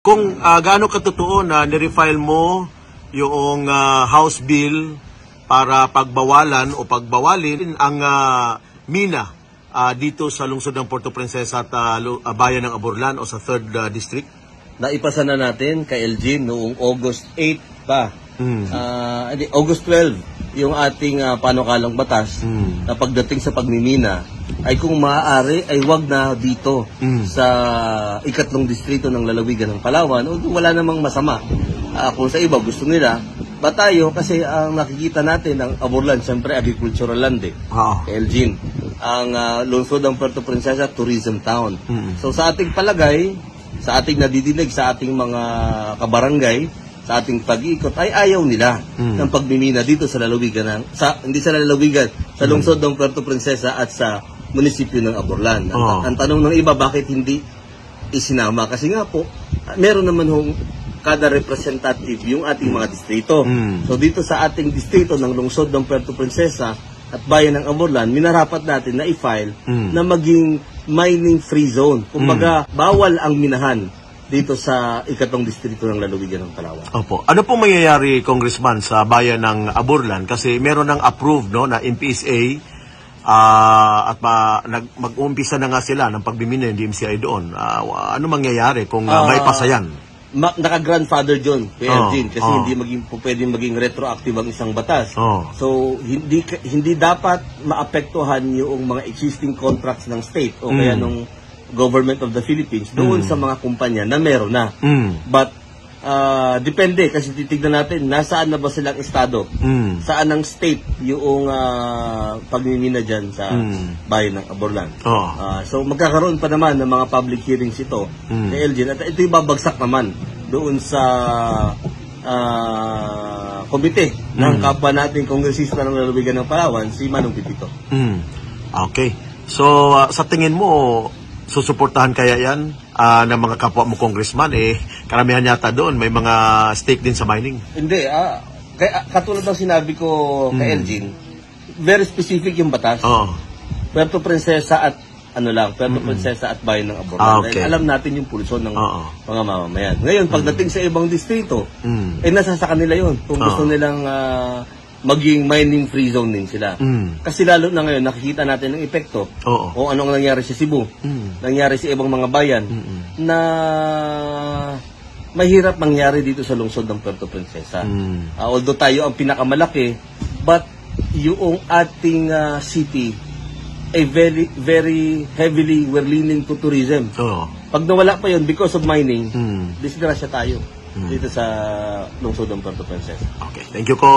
Kung gaano katotoo na nirefile mo yung House Bill para pagbawalan o pagbawalin ang mina dito sa lungsod ng Puerto Princesa at bayan ng Aborlan o sa 3rd District? Naipasa na natin kay Elgin noong August 8 pa. August 12 yung ating panukalang batas na pagdating sa pagmimina ay kung maaari ay wag na dito sa ikatlong distrito ng lalawigan ng Palawan o wala namang masama. Kung sa iba gusto nila, ba tayo kasi ang nakikita natin ng Aborlan, siyempre agricultural land Elgin. Ang lungsod ng Puerto Princesa, tourism town. So sa ating palagay, sa ating nadidinig, sa ating mga kabarangay, sa ating pag-iikot ay ayaw nila ng pagmimina dito sa lalawigan hindi sa lalawigan, sa lungsod ng Puerto Princesa at sa munisipyo ng Aborlan. Ang tanong ng iba, bakit hindi isinama? Kasi nga po, meron naman kada representative yung ating mga distrito. So dito sa ating distrito ng lungsod ng Puerto Princesa at bayan ng Aborlan, minarapat natin na i-file na maging mining free zone. Kumbaga, bawal ang minahan dito sa ikatong distrito ng lalawigan ng Palawan. Opo. Ano pong mangyayari, Congressman, sa bayan ng Aborlan? Kasi meron ng approved na MPSA at mag-uumpisa na nga sila ng pagbimina ng DMCI doon. Ano mangyayari kung may pasayan? Naka-grandfather John, Elgin, kasi hindi pwedeng maging retroactive ang isang batas. So, hindi dapat maapektuhan yung mga existing contracts ng state o kaya nung Government of the Philippines doon sa mga kumpanya na meron na. But, depende kasi titignan natin nasaan na ba silang estado, saan ang state yung pagmimina dyan sa bayan ng Aborlan. So magkakaroon pa naman ng mga public hearings ito kay Elgin at ito yung babagsak naman doon sa komite ng kapwa nating kongresista ng lalawigan ng Palawan, si Manong Pipito. Okay. So sa tingin mo, susuportahan kaya yan ng mga kapwa mo congressman? Karamihan yata doon may mga stake din sa mining. Hindi. Katulad ng sinabi ko kay Elgin, very specific yung batas. Puerto Princesa at Puerto Princesa at bayan ng Aborlan. Okay. Alam natin yung pulso ng mga mamamayan. Ngayon, pagdating sa ibang distrito, nasa sa kanila yun. Kung gusto nilang maging mining free zone din sila. Kasi lalo na ngayon, nakikita natin ang epekto o anong nangyari sa Cebu, nangyari sa ibang mga bayan, na mahirap mangyari dito sa lungsod ng Puerto Princesa. Although tayo ang pinakamalaki, but yung ating city ay very, very heavily we're leaning to tourism. Pag nawala pa yun because of mining, disgrasya tayo dito sa lungsod ng Puerto Princesa. Okay, thank you, Ko.